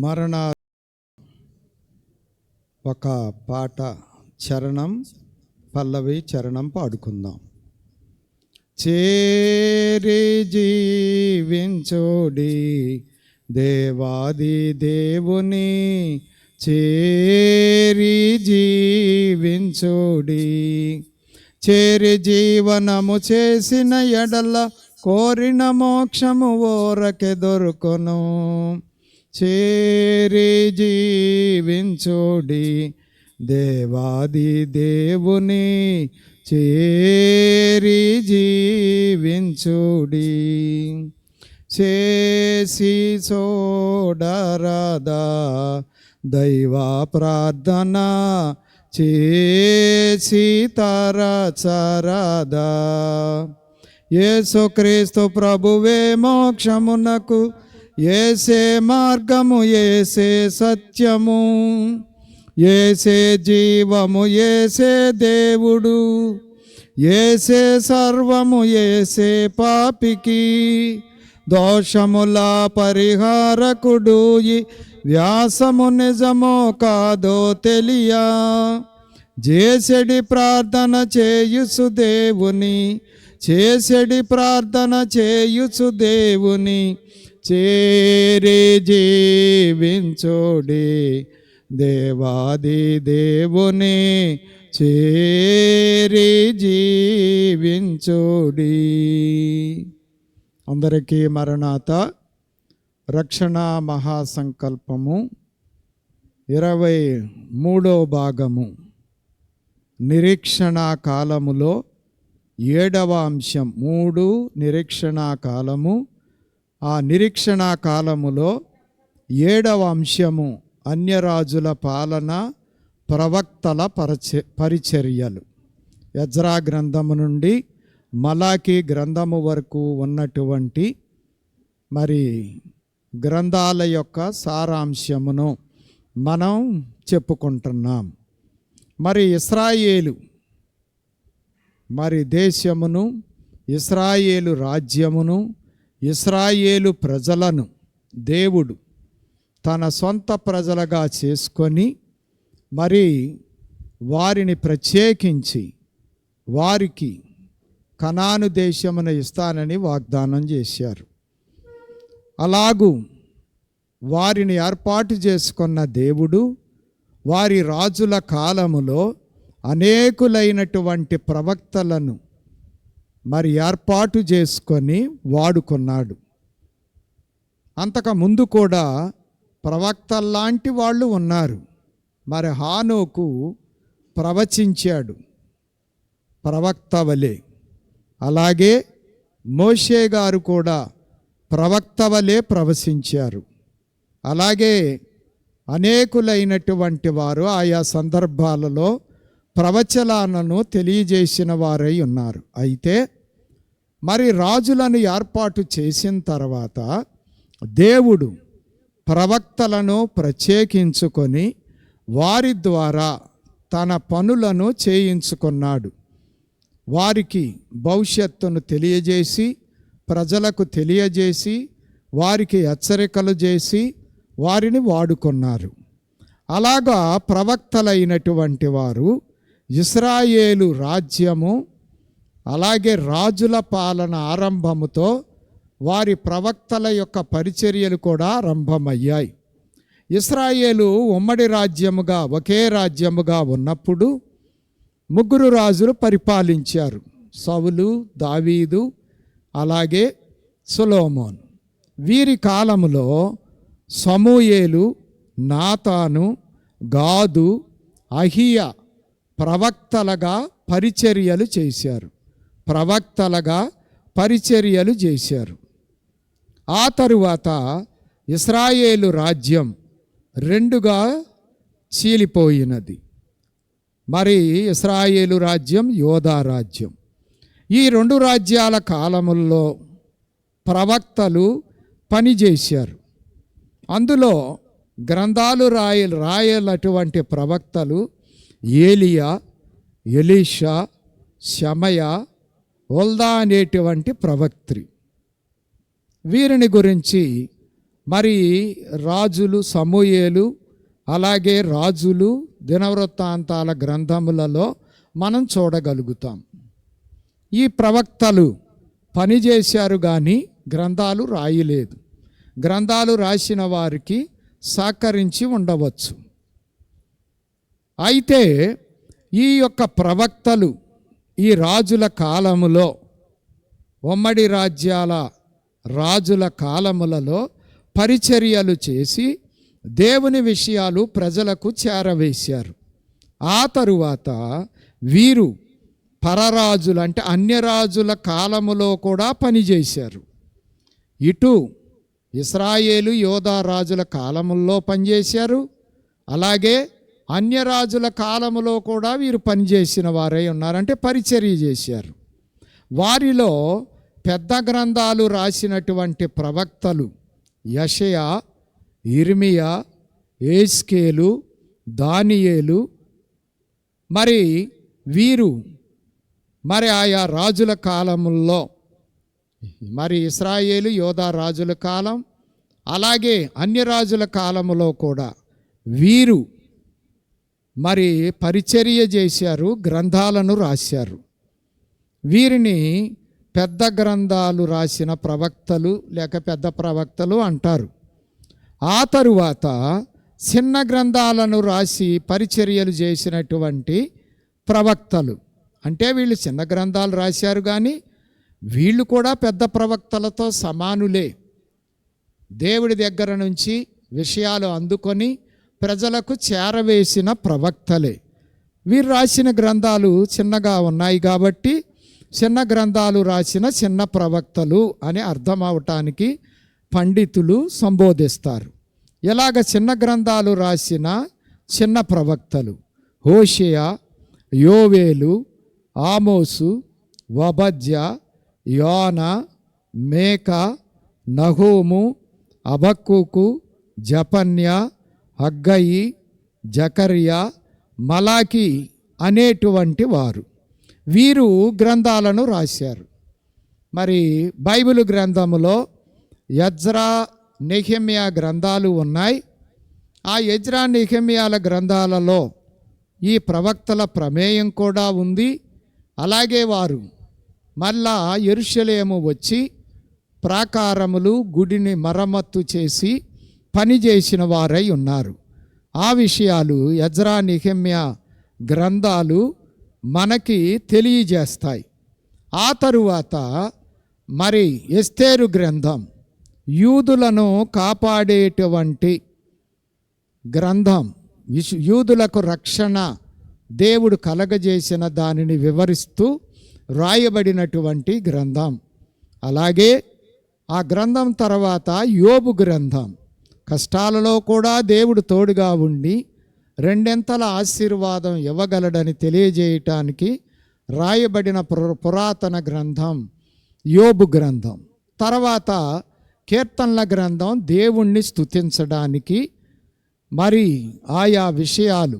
మరణ ఒక పాట చరణం పల్లవి చరణం పాడుకుందాం. చేరి జీవించోడి దేవాది దేవుని చేరి జీవించోడి, చేరి జీవనము చేసిన ఎడల కోరిన మోక్షము ఓరకే దొరుకును. చేరి జీవించోడి దేవాది దేవుని చేరి జీవించుడి, చేసి చూడరాదా దైవ ప్రార్థన చేసి తరచరాదా. యేసుక్రీస్తు ప్రభువే మోక్షమునకు, యేసే మార్గము, యేసే సత్యము, యేసే జీవము, యేసే దేవుడు, యేసే సర్వము, యేసే పాపికి దోషముల పరిహారకుడు. ఈ వ్యాసము నిజమో కాదో తెలియా, చేసెడి ప్రార్థన చేయుచు దేవుని, చేసెడి ప్రార్థన చేయుచు దేవుని చేరి జీవించోడి దేవాది దేవుని చేరి జీవించుడి. అందరికీ మరణాత. రక్షణ మహాసంకల్పము 23వ భాగము, నిరీక్షణ కాలములో 7వ అంశం. 3 నిరీక్షణ కాలము. ఆ నిరీక్షణ కాలములో 7వ అంశము అన్యరాజుల పాలన, ప్రవక్తల పరిచర్యలు. ఎజ్రా గ్రంథము నుండి మలాకీ గ్రంథము వరకు ఉన్నటువంటి గ్రంథాల యొక్క సారాంశమును మనం చెప్పుకుంటున్నాం. ఇస్రాయేలు దేశమును, ఇస్రాయేలు రాజ్యమును, ఇస్రాయేలు ప్రజలను దేవుడు తన సొంత ప్రజలుగా చేసుకొని వారిని ప్రత్యేకించి వారికి కనాను దేశమును ఇస్తానని వాగ్దానం చేశారు. అలాగూ వారిని ఏర్పాటు చేసుకున్న దేవుడు వారి రాజుల కాలములో అనేకులైనటువంటి ప్రవక్తలను ఏర్పాటు చేసుకొని వాడుకున్నాడు. అంతకుముందు కూడా ప్రవక్తల్లాంటి వాళ్ళు ఉన్నారు. హానోకు ప్రవచించాడు ప్రవక్త వలె. అలాగే మోషే గారు కూడా ప్రవక్త వలె ప్రవచించారు. అలాగే అనేకులైనటువంటి వారు ఆయా సందర్భాలలో ప్రవచనాలను తెలియజేసిన వారై ఉన్నారు. అయితే రాజులను ఏర్పాటు చేసిన తర్వాత దేవుడు ప్రవక్తలను ప్రత్యేకించుకొని వారి ద్వారా తన పనులను చేయించుకున్నాడు. వారికి భవిష్యత్తును తెలియజేసి, ప్రజలకు తెలియజేసి, వారికి హెచ్చరికలు చేసి వారిని వాడుకున్నారు. అలాగా ప్రవక్తలైనటువంటి వారు ఇశ్రాయేలు రాజ్యము, అలాగే రాజుల పాలన ఆరంభముతో వారి ప్రవక్తల యొక్క పరిచర్యలు కూడా ఆరంభమయ్యాయి. ఇశ్రాయేలు ఉమ్మడి రాజ్యముగా, ఒకే రాజ్యముగా ఉన్నప్పుడు 3 రాజులు పరిపాలించారు. సౌలు, దావీదు, అలాగే సొలొమోను. వీరి కాలములో సమూయేలు, నాతాను, గాదు, అహియా ప్రవక్తలుగా పరిచర్యలు చేశారు. ఆ తరువాత ఇశ్రాయేలు రాజ్యం 2గా చీలిపోయినది. ఇశ్రాయేలు రాజ్యం, యోధా రాజ్యం. ఈ 2 రాజ్యాల కాలముల్లో ప్రవక్తలు పనిచేశారు. అందులో గ్రంథాలు రాయలటువంటి ప్రవక్తలు ఏలియా, ఎలీషా, షమయ, ఒల్దా అనేటువంటి ప్రవక్త్రి. వీరిని గురించి మరి రాజులు, సమూయేలు, అలాగే రాజులు, దినవృత్తాంతాల గ్రంథములలో మనం చూడగలుగుతాం. ఈ ప్రవక్తలు పనిచేశారు కానీ గ్రంథాలు రాయలేదు. గ్రంథాలు రాసిన వారికి సహకరించి ఉండవచ్చు. అయితే ఈ యొక్క ప్రవక్తలు ఈ రాజుల కాలములో, ఉమ్మడి రాజ్యాల రాజుల కాలములలో పరిచర్యలు చేసి దేవుని విషయాలు ప్రజలకు చేరవేశారు. ఆ తరువాత వీరు పరరాజులు అంటే అన్యరాజుల కాలములో కూడా పనిచేశారు. ఇటు ఇశ్రాయేలు, యోధా రాజుల కాలముల్లో పనిచేశారు, అలాగే అన్యరాజుల కాలములో కూడా వీరు పనిచేసిన వారై ఉన్నారంటే పరిచర్య చేశారు. వారిలో పెద్ద గ్రంథాలు రాసినటువంటి ప్రవక్తలు యెషయా, యిర్మీయా, యెహెజ్కేలు, దానియేలు, మరి వీరు మరి ఆయా రాజుల కాలముల్లో, మరి ఇశ్రాయేలు, యోధా రాజుల కాలం, అలాగే అన్య రాజుల కాలములో కూడా వీరు మరి పరిచర్య చేశారు, గ్రంథాలను రాశారు. వీరిని పెద్ద గ్రంథాలు రాసిన ప్రవక్తలు లేక పెద్ద ప్రవక్తలు అంటారు. ఆ తరువాత చిన్న గ్రంథాలను రాసి పరిచర్యలు చేసినటువంటి ప్రవక్తలు అంటే వీళ్ళు చిన్న గ్రంథాలు రాశారు కానీ వీళ్ళు కూడా పెద్ద ప్రవక్తలతో సమానులే. దేవుడి దగ్గర నుంచి విషయాలు అందుకొని ప్రజలకు చేరవేసిన ప్రవక్తలే. వీరు రాసిన గ్రంథాలు చిన్నగా ఉన్నాయి కాబట్టి చిన్న గ్రంథాలు రాసిన చిన్న ప్రవక్తలు అని అర్థం అవటానికి పండితులు సంబోధిస్తారు. ఇలాగ చిన్న గ్రంథాలు రాసిన చిన్న ప్రవక్తలు హోషేయ, యోవేలు, ఆమోసు, ఓబద్యా, యోనా, మేకా, నహూము, హబక్కూకు, జెఫన్యా, హగ్గయి, జకర్యా, మలాకి అనేటువంటి వారు వీరు గ్రంథాలను రాశారు. మరి బైబిల్ గ్రంథములో ఎజ్రా, నెహెమ్యా గ్రంథాలు ఉన్నాయి. ఆ ఎజ్రా, నెహెమ్యాల గ్రంథాలలో ఈ ప్రవక్తల ప్రమేయం కూడా ఉంది. అలాగే వారు మళ్ళా యెరూషలేము వచ్చి ప్రాకారములు, గుడిని మరమ్మత్తు చేసి పనిచేసిన వారై ఉన్నారు. ఆ విషయాలు ఎజ్రా, నెహెమ్యా గ్రంథాలు మనకి తెలియజేస్తాయి. ఆ తరువాత మరి ఎస్తేరు గ్రంథం యూదులను కాపాడేటువంటి గ్రంథం, యూదులకు రక్షణ దేవుడు కలగజేసిన దానిని వివరిస్తూ రాయబడినటువంటి గ్రంథం. అలాగే ఆ గ్రంథం తర్వాత యోబు గ్రంథం, కష్టాలలో కూడా దేవుడు తోడుగా ఉండి రెండెంతల ఆశీర్వాదం ఇవ్వగలడని తెలియజేయటానికి రాయబడిన పురాతన గ్రంథం యోబు గ్రంథం. తర్వాత కీర్తనల గ్రంథం దేవుణ్ణి స్తుతించడానికి మరి ఆయా విషయాలు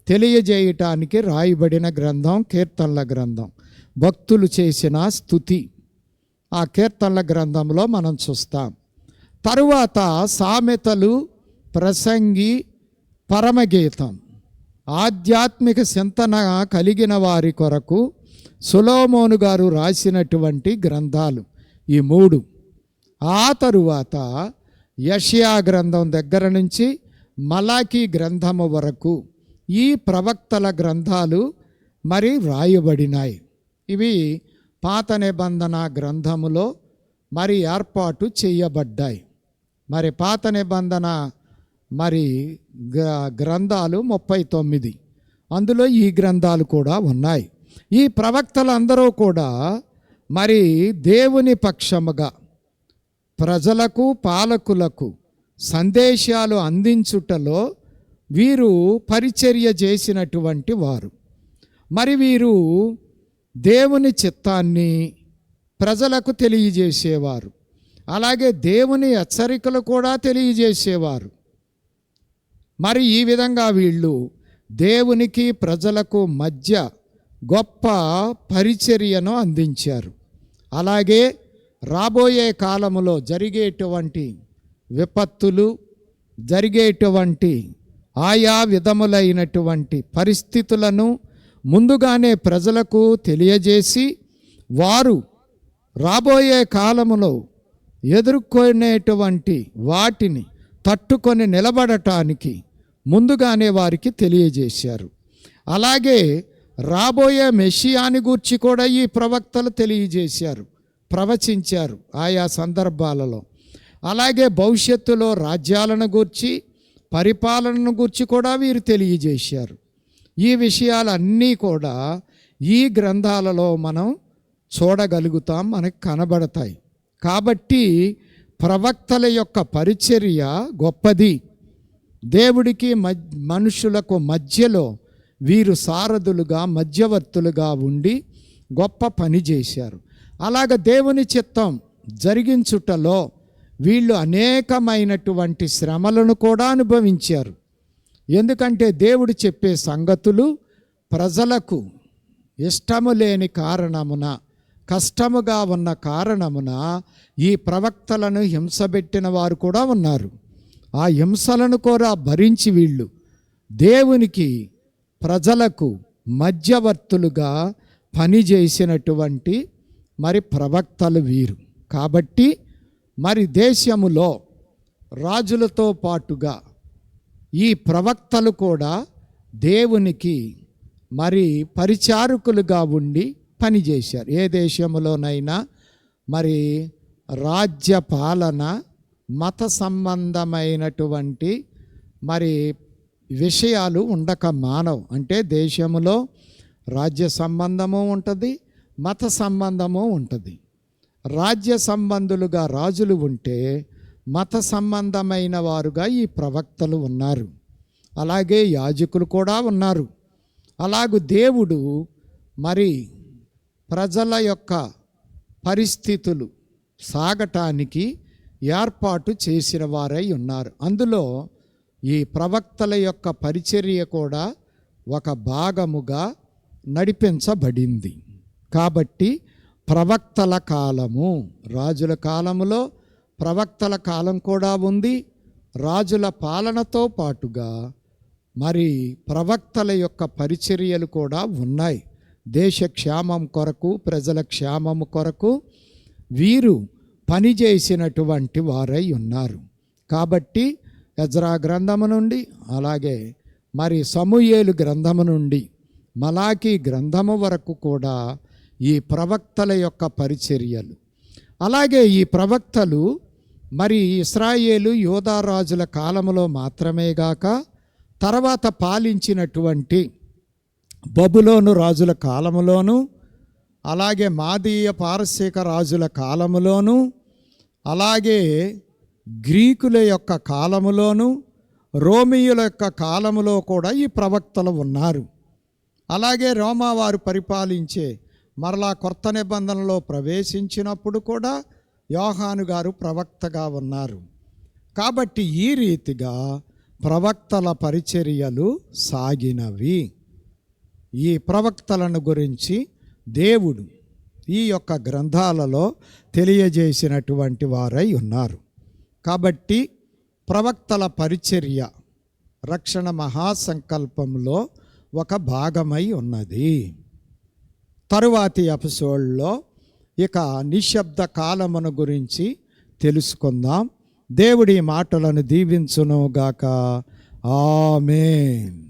తెలియజేయటానికి రాయబడిన గ్రంథం కీర్తనల గ్రంథం, భక్తులు చేసిన స్తుతి ఆ కీర్తనల గ్రంథంలో మనం చూస్తాం. తరువాత సామెతలు, ప్రసంగి, పరమగీతం, ఆధ్యాత్మిక చింతన కలిగిన వారి కొరకు సొలొమోను గారు రాసినటువంటి గ్రంథాలు ఈ మూడు. ఆ తరువాత యెషయా గ్రంథం దగ్గర నుంచి మలాకి గ్రంథము వరకు ఈ ప్రవక్తల గ్రంథాలు మరి వ్రాయబడినాయి. ఇవి పాత నిబంధన గ్రంథములో మరి ఏర్పాటు చేయబడ్డాయి. మరి పాత నిబంధన మరి గ్రంథాలు 39, అందులో ఈ గ్రంథాలు కూడా ఉన్నాయి. ఈ ప్రవక్తలందరూ కూడా మరి దేవుని పక్షముగా ప్రజలకు, పాలకులకు సందేశాలు అందించుటలో వీరు పరిచర్య చేసినటువంటి వారు. మరి వీరు దేవుని చిత్తాన్ని ప్రజలకు తెలియజేసేవారు, అలాగే దేవుని హెచ్చరికలు కూడా తెలియజేసేవారు. మరి ఈ విధంగా వీళ్ళు దేవునికి ప్రజలకు మధ్య గొప్ప పరిచర్యను అందించారు. అలాగే రాబోయే కాలములో జరిగేటువంటి విపత్తులు జరిగేటువంటి ఆయా విధములైనటువంటి పరిస్థితులను ముందుగానే ప్రజలకు తెలియజేసి వారు రాబోయే కాలములో ఎదుర్కొనేటువంటి వాటిని తట్టుకొని నిలబడటానికి ముందుగానే వారికి తెలియజేశారు. అలాగే రాబోయే మెషియాని గూర్చి కూడా ఈ ప్రవక్తలు తెలియజేశారు, ప్రవచించారు ఆయా సందర్భాలలో. అలాగే భవిష్యత్తులో రాజ్యాలను గూర్చి, పరిపాలనను గూర్చి కూడా వీరు తెలియజేశారు. ఈ విషయాలన్నీ కూడా ఈ గ్రంథాలలో మనం చూడగలుగుతాం, మనకు కనబడతాయి. కాబట్టి ప్రవక్తల యొక్క పరిచర్య గొప్పది. దేవుడికి మనుషులకు మధ్యలో వీరు సారథులుగా, మధ్యవర్తులుగా ఉండి గొప్ప పని చేశారు. అలాగ దేవుని చిత్తం జరిగించుటలో వీళ్ళు అనేకమైనటువంటి శ్రమలను కూడా అనుభవించారు. ఎందుకంటే దేవుడు చెప్పే సంగతులు ప్రజలకు ఇష్టము లేని కారణమున, కష్టముగా ఉన్న కారణమున ఈ ప్రవక్తలను హింసబెట్టిన వారు కూడా ఉన్నారు. ఆ హింసలను కూడా భరించి వీళ్ళు దేవునికి, ప్రజలకు మధ్యవర్తులుగా పనిచేసినటువంటి మరి ప్రవక్తలు వీరు. కాబట్టి మరి దేశములో రాజులతో పాటుగా ఈ ప్రవక్తలు కూడా దేవునికి మరి పరిచారకులుగా ఉండి పనిచేశారు. ఏ దేశంలోనైనా మరి రాజ్య పాలన, మత సంబంధమైనటువంటి మరి విషయాలు ఉండక మానవు. అంటే దేశంలో రాజ్య సంబంధము ఉంటుంది, మత సంబంధము ఉంటుంది. రాజ్య సంబంధులుగా రాజులు ఉంటే మత సంబంధమైన వారుగా ఈ ప్రవక్తలు ఉన్నారు. అలాగే యాజకులు కూడా ఉన్నారు. అలాగూ దేవుడు మరి ప్రజల యొక్క పరిస్థితులు సాగటానికి ఏర్పాటు చేసిన వారై ఉన్నారు. అందులో ఈ ప్రవక్తల యొక్క పరిచర్య కూడా ఒక భాగముగా నడిపించబడింది. కాబట్టి ప్రవక్తల కాలము, రాజుల కాలములో ప్రవక్తల కాలం కూడా ఉంది. రాజుల పాలనతో పాటుగా మరి ప్రవక్తల యొక్క పరిచర్యలు కూడా ఉన్నాయి. దేశ క్షేమం కొరకు, ప్రజల క్షేమము కొరకు వీరు పనిచేసినటువంటి వారై ఉన్నారు. కాబట్టి ఎజ్రా గ్రంథము నుండి, అలాగే మరి సమూయేలు గ్రంథము నుండి మలాకీ గ్రంథము వరకు కూడా ఈ ప్రవక్తల యొక్క పరిచర్యలు. అలాగే ఈ ప్రవక్తలు మరి ఇశ్రాయేలు యోధా రాజుల కాలములో మాత్రమే గాక తర్వాత పాలించినటువంటి బబులోను రాజుల కాలములోను, అలాగే మాదీయ పారసీక రాజుల కాలములోను, అలాగే గ్రీకుల యొక్క కాలములోను, రోమియుల యొక్క కాలములో కూడా ఈ ప్రవక్తలు ఉన్నారు. అలాగే రోమావారు పరిపాలించే మరలా కొత్త నిబంధనలో ప్రవేశించినప్పుడు కూడా యోహాను గారు ప్రవక్తగా ఉన్నారు. కాబట్టి ఈ రీతిగా ప్రవక్తల పరిచర్యలు సాగినవి. ఈ ప్రవక్తలను గురించి దేవుడు ఈ యొక్క గ్రంథాలలో తెలియజేసినటువంటి వారై ఉన్నారు. కాబట్టి ప్రవక్తల పరిచర్య రక్షణ మహాసంకల్పంలో ఒక భాగమై ఉన్నది. తరువాతి ఎపిసోడ్లో ఇక నిశ్శబ్ద కాలమును గురించి తెలుసుకుందాం. దేవుడి మాటలను దీవించునుగాక. ఆమేన్.